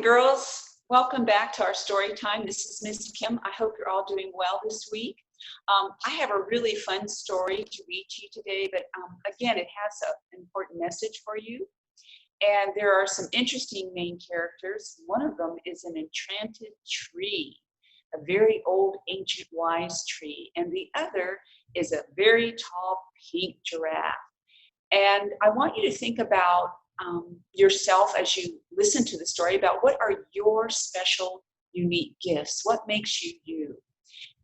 girls. Welcome back to our story time. This is Miss Kim. I hope you're all doing well this week. I have a really fun story to read to you today, but again, it has an important message for you. And there are some interesting main characters. One of them is an enchanted tree, a very old, ancient, wise tree. And the other is a very tall pink giraffe. And I want you to think about yourself as you listen to the story about what are your special, unique gifts? What makes you you?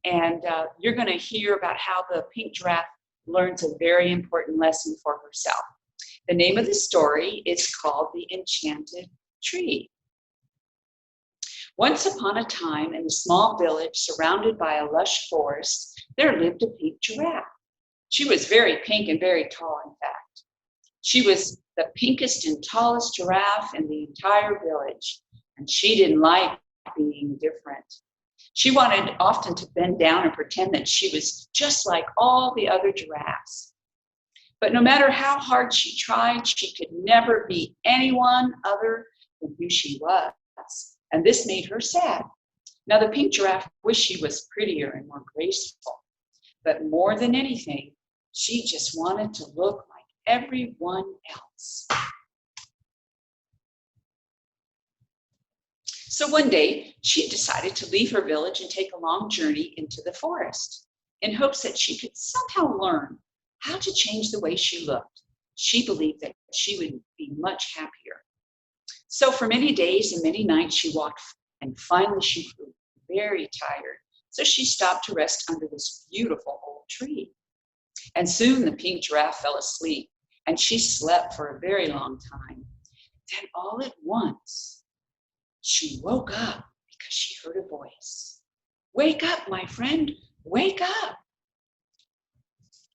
And you're going to hear about how the pink giraffe learns a very important lesson for herself. The name of the story is called The Enchanted Tree. Once upon a time, in a small village surrounded by a lush forest, there lived a pink giraffe. She was very pink and very tall, in fact. She was the pinkest and tallest giraffe in the entire village, and she didn't like being different. She wanted often to bend down and pretend that she was just like all the other giraffes. But no matter how hard she tried, she could never be anyone other than who she was, and this made her sad. Now, the pink giraffe wished she was prettier and more graceful, but more than anything, she just wanted to look like everyone else. So one day, she decided to leave her village and take a long journey into the forest in hopes that she could somehow learn how to change the way she looked. She believed that she would be much happier. So for many days and many nights, she walked, and finally she grew very tired. So she stopped to rest under this beautiful old tree. And soon the pink giraffe fell asleep, and she slept for a very long time. Then all at once, she woke up because she heard a voice. "Wake up, my friend, wake up."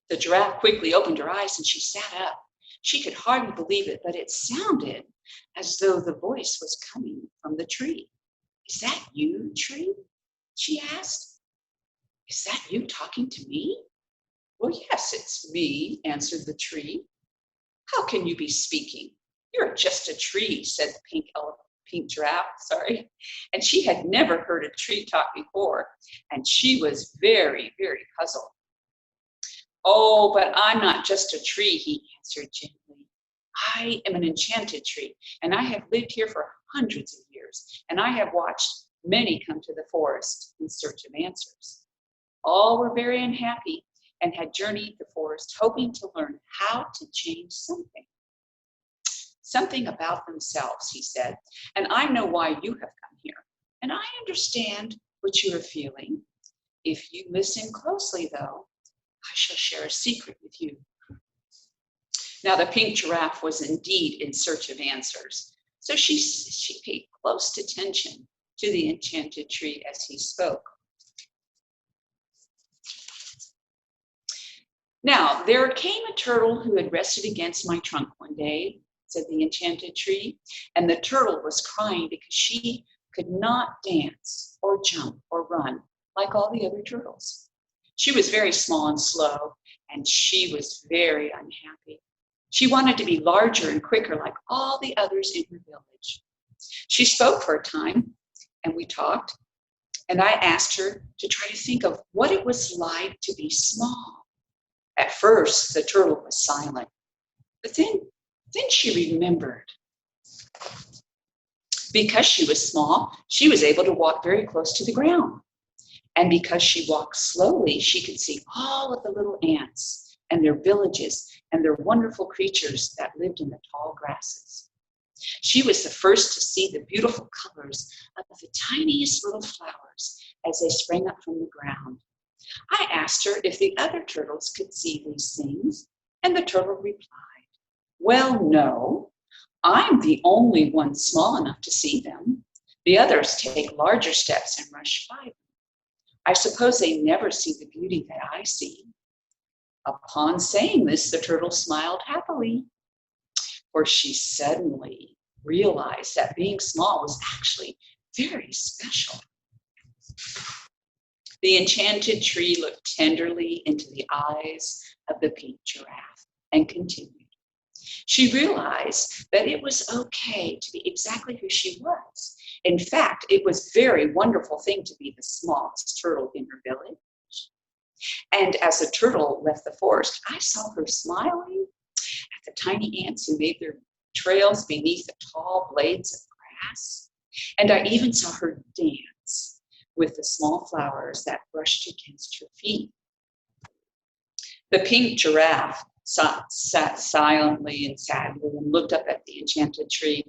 The giraffe quickly opened her eyes and she sat up. She could hardly believe it, but it sounded as though the voice was coming from the tree. "Is that you, tree?" she asked. "Is that you talking to me?" "Well, yes, it's me," answered the tree. "How can you be speaking? You're just a tree," said the pink giraffe, And she had never heard a tree talk before, and she was very, very puzzled. "Oh, but I'm not just a tree," he answered gently. "I am an enchanted tree, and I have lived here for hundreds of years, and I have watched many come to the forest in search of answers. All were very unhappy and had journeyed the forest hoping to learn how to change something about themselves," he said. "And I know why you have come here, and I understand what you are feeling. If you listen closely, though, I shall share a secret with you." Now, the pink giraffe was indeed in search of answers, so she paid close attention to the enchanted tree as he spoke. "Now, there came a turtle who had rested against my trunk one day," said the enchanted tree, "and the turtle was crying because she could not dance or jump or run like all the other turtles. She was very small and slow, and she was very unhappy. She wanted to be larger and quicker like all the others in her village. She spoke for a time, and we talked, and I asked her to try to think of what it was like to be small. At first, the turtle was silent, but then she remembered. Because she was small, she was able to walk very close to the ground. And because she walked slowly, she could see all of the little ants and their villages and their wonderful creatures that lived in the tall grasses. She was the first to see the beautiful colors of the tiniest little flowers as they sprang up from the ground. I asked her if the other turtles could see these things, and the turtle replied, "Well, no, I'm the only one small enough to see them. The others take larger steps and rush by them. I suppose they never see the beauty that I see." Upon saying this, the turtle smiled happily, for she suddenly realized that being small was actually very special. The enchanted tree looked tenderly into the eyes of the pink giraffe and continued. She realized that it was okay to be exactly who she was, In fact, it was a very wonderful thing to be the smallest turtle in her village. And as the turtle left the forest, I saw her smiling at the tiny ants who made their trails beneath the tall blades of grass. And I even saw her dance with the small flowers that brushed against her feet. The pink giraffe sat silently and sadly and looked up at the enchanted tree.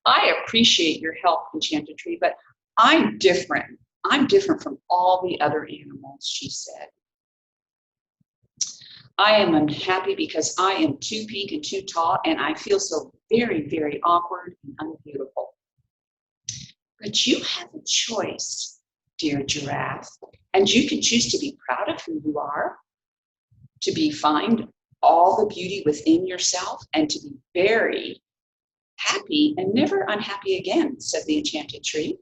I appreciate your help, Enchanted Tree, but I'm different. I'm different from all the other animals, she said. I am unhappy because I am too pink and too tall, and I feel so very, very awkward and unbeautiful. But you have a choice, dear giraffe, and you can choose to be proud of who you are, to find all the beauty within yourself, and to be very happy and never unhappy again, said the enchanted tree.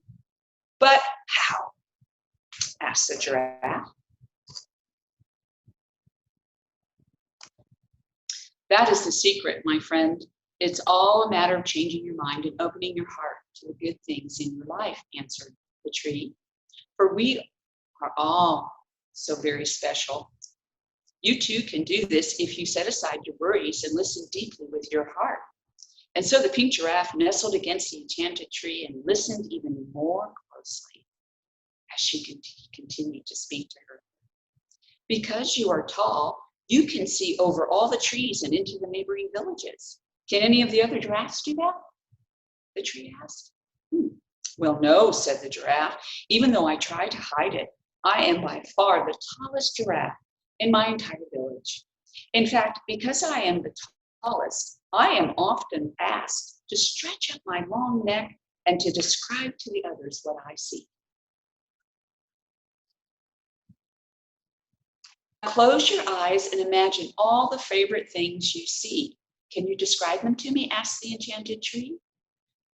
But how? Asked the giraffe. That is the secret, my friend. It's all a matter of changing your mind and opening your heart to the good things in your life, answered the tree. For we are all so very special. You too can do this if you set aside your worries and listen deeply with your heart. And so the pink giraffe nestled against the enchanted tree and listened even more closely as she continued to speak to her. Because you are tall, you can see over all the trees and into the neighboring villages. Can any of the other giraffes do that? The tree asked. Well, no, said the giraffe. Even though I try to hide it, I am by far the tallest giraffe in my entire village. In fact, because I am the tallest, I am often asked to stretch up my long neck and to describe to the others what I see. Close your eyes and imagine all the favorite things you see. Can you describe them to me? Asked the enchanted tree.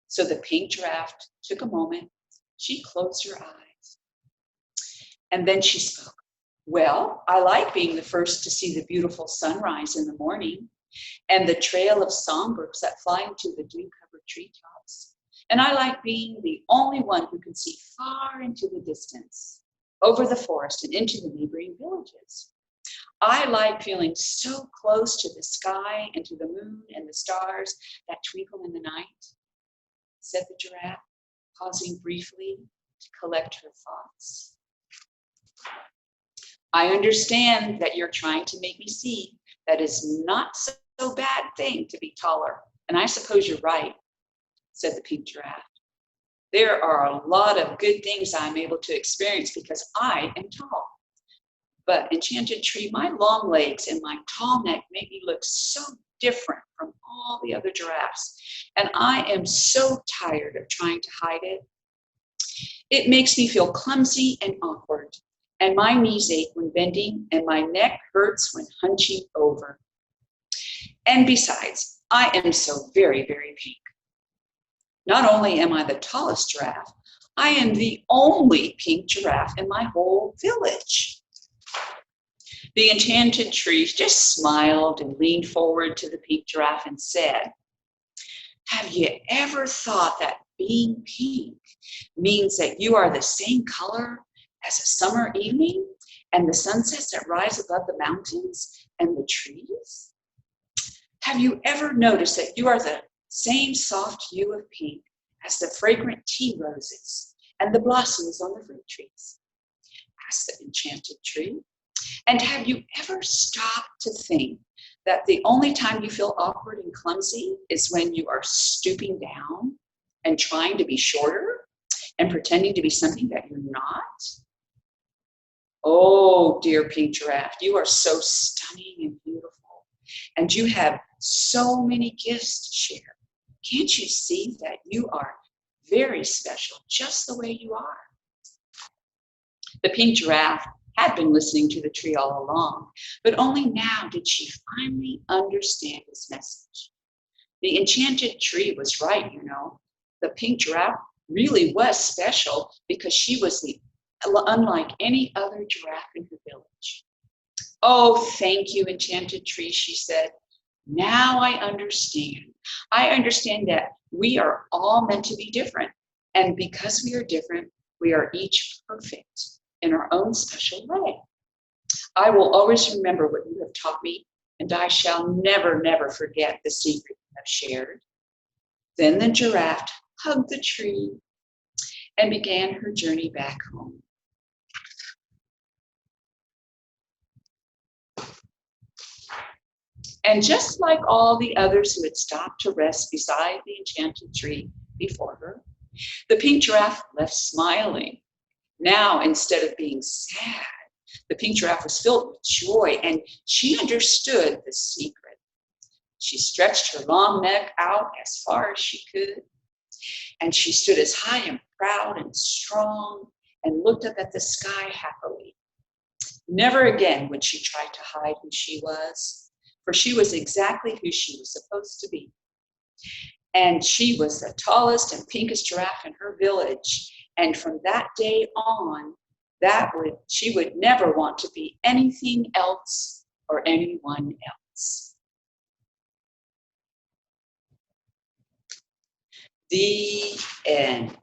So the pink giraffe took a moment. She closed her eyes. And then she spoke. Well, I like being the first to see the beautiful sunrise in the morning and the trail of songbirds that fly into the dew-covered treetops. And I like being the only one who can see far into the distance, over the forest and into the neighboring villages. I like feeling so close to the sky and to the moon and the stars that twinkle in the night, said the giraffe, pausing briefly to collect her thoughts. I understand that you're trying to make me see that is not so bad thing to be taller. And I suppose you're right, said the pink giraffe. There are a lot of good things I'm able to experience because I am tall. But Enchanted Tree, my long legs and my tall neck make me look so different from all the other giraffes. And I am so tired of trying to hide it. It makes me feel clumsy and awkward. And my knees ache when bending and my neck hurts when hunching over. And besides, I am so very, very pink. Not only am I the tallest giraffe, I am the only pink giraffe in my whole village. The enchanted tree just smiled and leaned forward to the pink giraffe and said, have you ever thought that being pink means that you are the same color as a summer evening and the sunsets that rise above the mountains and the trees? Have you ever noticed that you are the same soft hue of pink as the fragrant tea roses and the blossoms on the fruit trees? Asked the enchanted tree. And have you ever stopped to think that the only time you feel awkward and clumsy is when you are stooping down and trying to be shorter and pretending to be something that you're not? Oh, dear pink giraffe, you are so stunning and beautiful, and you have so many gifts to share. Can't you see that you are very special just the way you are? The pink giraffe had been listening to the tree all along, but only now did she finally understand his message. The enchanted tree was right, you know. The pink giraffe really was special because she was unlike any other giraffe in her village. Oh, thank you, enchanted tree, she said. Now I understand. I understand that we are all meant to be different And because we are different, we are each perfect in our own special way. I will always remember what you have taught me, and I shall never, never forget the secret you have shared. Then the giraffe hugged the tree and began her journey back home. And just like all the others who had stopped to rest beside the enchanted tree before her, the pink giraffe left smiling. Now, instead of being sad, the pink giraffe was filled with joy, and she understood the secret. She stretched her long neck out as far as she could, and she stood as high and proud and strong and looked up at the sky happily. Never again would she try to hide who she was, for she was exactly who she was supposed to be. And she was the tallest and pinkest giraffe in her village. And from that day on, she would never want to be anything else or anyone else. The end.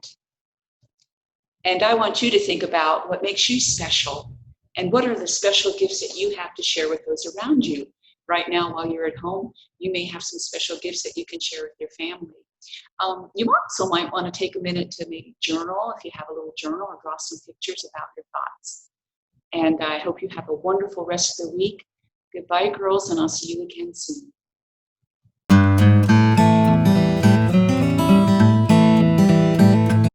And I want you to think about what makes you special and what are the special gifts that you have to share with those around you. Right now, while you're at home, you may have some special gifts that you can share with your family. You also might want to take a minute to maybe journal, if you have a little journal, or draw some pictures about your thoughts. And I hope you have a wonderful rest of the week. Goodbye, girls, and I'll see you again soon.